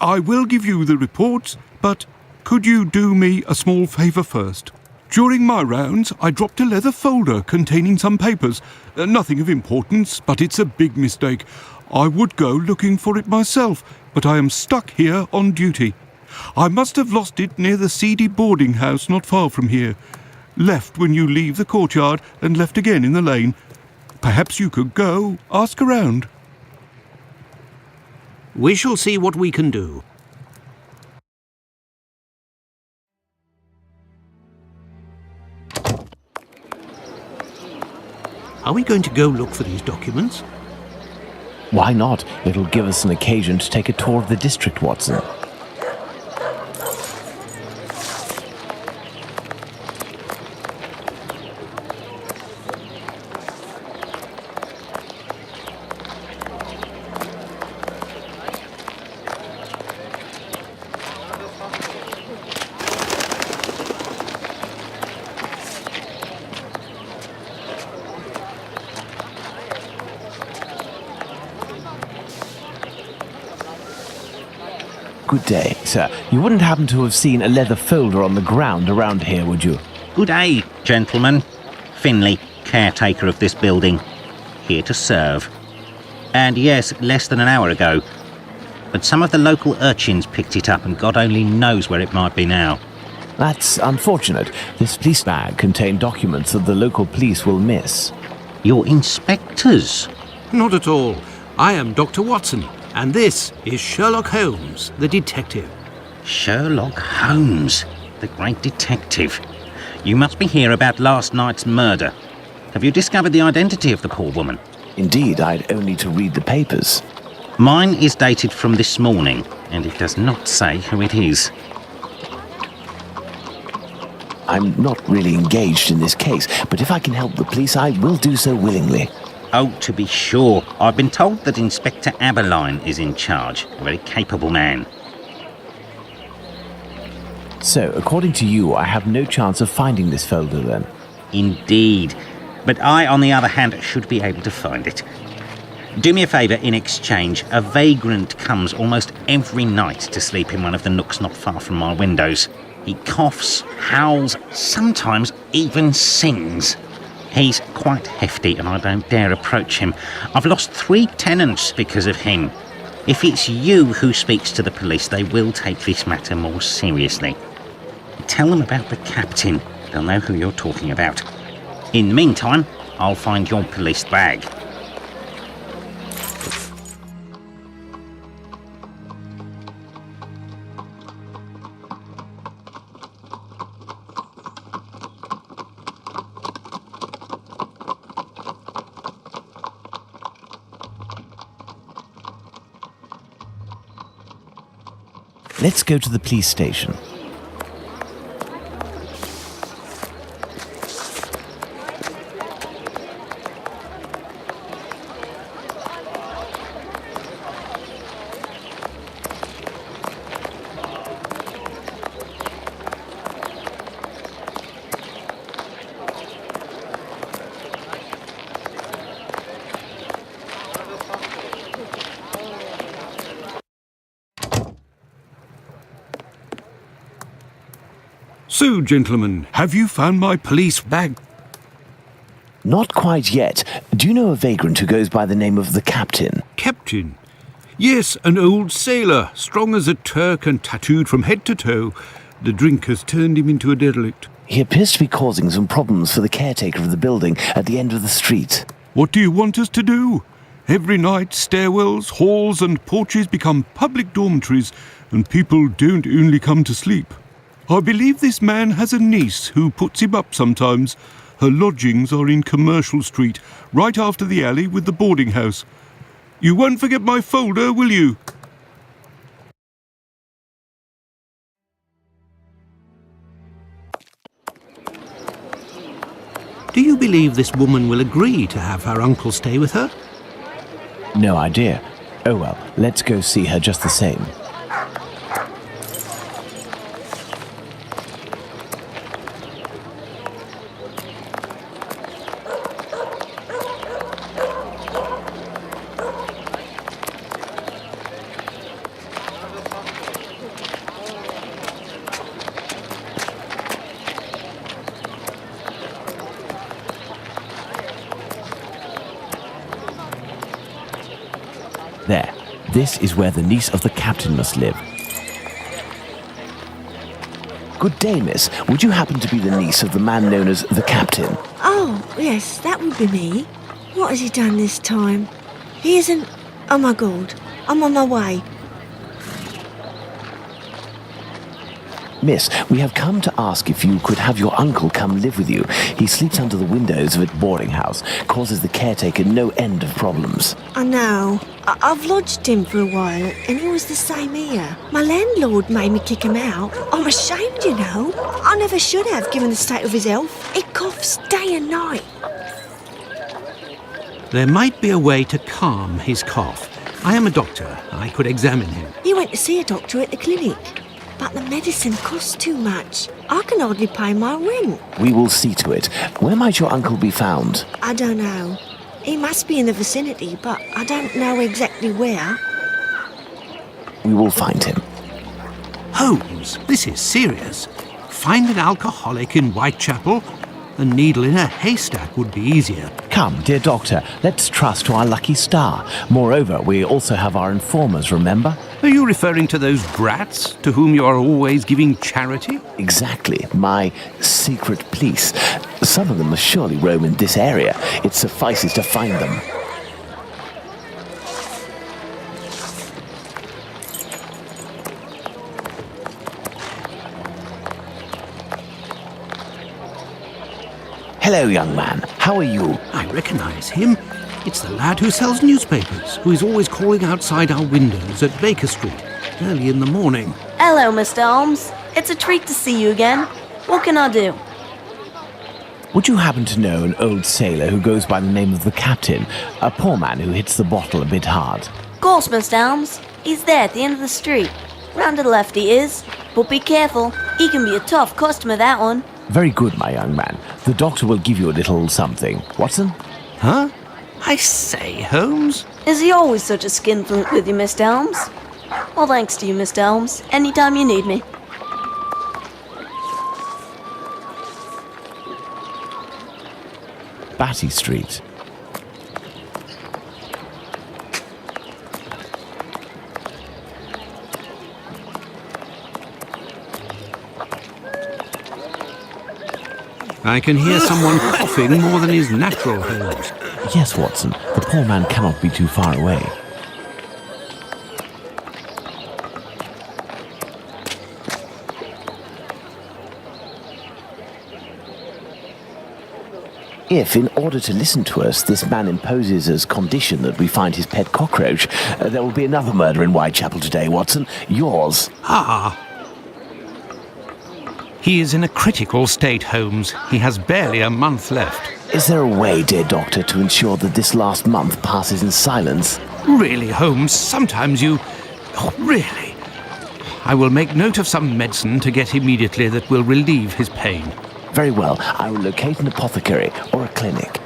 I will give you the reports, but could you do me a small favour first? During my rounds, I dropped a leather folder containing some papers. Nothing of importance, but it's a big mistake. I would go looking for it myself, but I am stuck here on duty. I must have lost it near the seedy boarding house not far from here. Left when you leave the courtyard and left again in the lane. Perhaps you could go, ask around. We shall see what we can do. Are we going to go look for these documents? Why not? It'll give us an occasion to take a tour of the district, Watson. Good day, sir. You wouldn't happen to have seen a leather folder on the ground around here, would you? Good day, gentlemen. Finley, caretaker of this building. Here to serve. And yes, less than an hour ago. But some of the local urchins picked it up and God only knows where it might be now. That's unfortunate. This police bag contained documents that the local police will miss. You're inspectors? Not at all. I am Dr. Watson, and this is Sherlock Holmes, the detective. Sherlock Holmes, the great detective. You must be here about last night's murder. Have you discovered the identity of the poor woman? Indeed, I'd only to read the papers. Mine is dated from this morning, and it does not say who it is. I'm not really engaged in this case, but if I can help the police, I will do so willingly. Oh, to be sure. I've been told that Inspector Aberline is in charge, a very capable man. So, according to you, I have no chance of finding this folder then? Indeed. But I, on the other hand, should be able to find it. Do me a favour in exchange. A vagrant comes almost every night to sleep in one of the nooks not far from my windows. He coughs, howls, sometimes even sings. He's quite hefty and I don't dare approach him. I've lost 3 tenants because of him. If it's you who speaks to the police, they will take this matter more seriously. Tell them about the captain. They'll know who you're talking about. In the meantime, I'll find your police bag. Let's go to the police station. So, gentlemen, have you found my police bag? Not quite yet. Do you know a vagrant who goes by the name of the Captain? Captain? Yes, an old sailor, strong as a Turk and tattooed from head to toe. The drink has turned him into a derelict. He appears to be causing some problems for the caretaker of the building at the end of the street. What do you want us to do? Every night, stairwells, halls and porches become public dormitories, and people don't only come to sleep. I believe this man has a niece who puts him up sometimes. Her lodgings are in Commercial Street, right after the alley with the boarding house. You won't forget my folder, will you? Do you believe this woman will agree to have her uncle stay with her? No idea. Oh well, let's go see her just the same. This is where the niece of the captain must live. Good day, miss. Would you happen to be the niece of the man known as the captain? Oh, yes, that would be me. What has he done this time? He isn't... Oh my God, I'm on my way. Miss, we have come to ask if you could have your uncle come live with you. He sleeps under the windows of a boarding house, causes the caretaker no end of problems. I know. I've lodged him for a while, and he was the same here. My landlord made me kick him out. I'm ashamed, you know. I never should have, given the state of his health. He coughs day and night. There might be a way to calm his cough. I am a doctor. I could examine him. He went to see a doctor at the clinic. But the medicine costs too much. I can hardly pay my rent. We will see to it. Where might your uncle be found? I don't know. He must be in the vicinity, but I don't know exactly where. We will find him. Holmes, this is serious. Find an alcoholic in Whitechapel? A needle in a haystack would be easier. Come, dear doctor, let's trust to our lucky star. Moreover, we also have our informers, remember? Are you referring to those brats to whom you are always giving charity? Exactly, my secret police. Some of them must surely roam in this area. It suffices to find them. Hello, young man. How are you? I recognise him. It's the lad who sells newspapers, who is always calling outside our windows at Baker Street, early in the morning. Hello, Mr. Holmes. It's a treat to see you again. What can I do? Would you happen to know an old sailor who goes by the name of the captain? A poor man who hits the bottle a bit hard. Of course, Mr. Holmes. He's there at the end of the street. Round to the left he is. But be careful. He can be a tough customer, that one. Very good, my young man. The doctor will give you a little something. Watson? Huh? I say, Holmes? Is he always such a skinflint with you, Mr. Holmes? Well, thanks to you, Mr. Holmes. Anytime you need me. Batty Street. I can hear someone coughing more than is natural, Holmes. Yes, Watson. The poor man cannot be too far away. If, in order to listen to us, this man imposes as condition that we find his pet cockroach, there will be another murder in Whitechapel today, Watson. Yours. Ah. He is in a critical state, Holmes. He has barely a month left. Is there a way, dear doctor, to ensure that this last month passes in silence? Really, Holmes, sometimes you... Oh, really? I will make note of some medicine to get immediately that will relieve his pain. Very well. I will locate an apothecary or a clinic.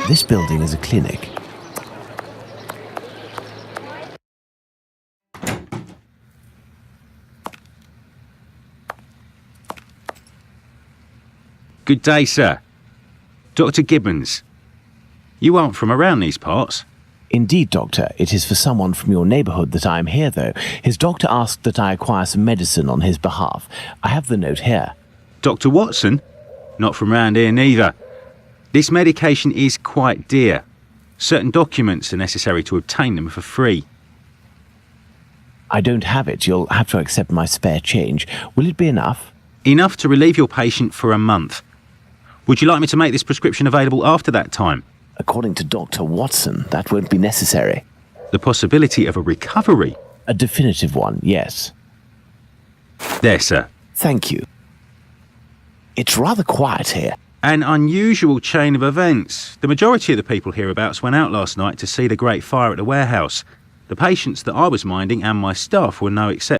This building is a clinic. Good day, sir. Dr. Gibbons. You aren't from around these parts? Indeed, Doctor. It is for someone from your neighbourhood that I am here, though. His doctor asked that I acquire some medicine on his behalf. I have the note here. Dr. Watson? Not from round here neither. This medication is quite dear. Certain documents are necessary to obtain them for free. I don't have it. You'll have to accept my spare change. Will it be enough? Enough to relieve your patient for a month. Would you like me to make this prescription available after that time? According to Dr. Watson, that won't be necessary. The possibility of a recovery? A definitive one, yes. There, sir. Thank you. It's rather quiet here. An unusual chain of events. The majority of the people hereabouts went out last night to see the great fire at the warehouse. The patients that I was minding and my staff were no exception.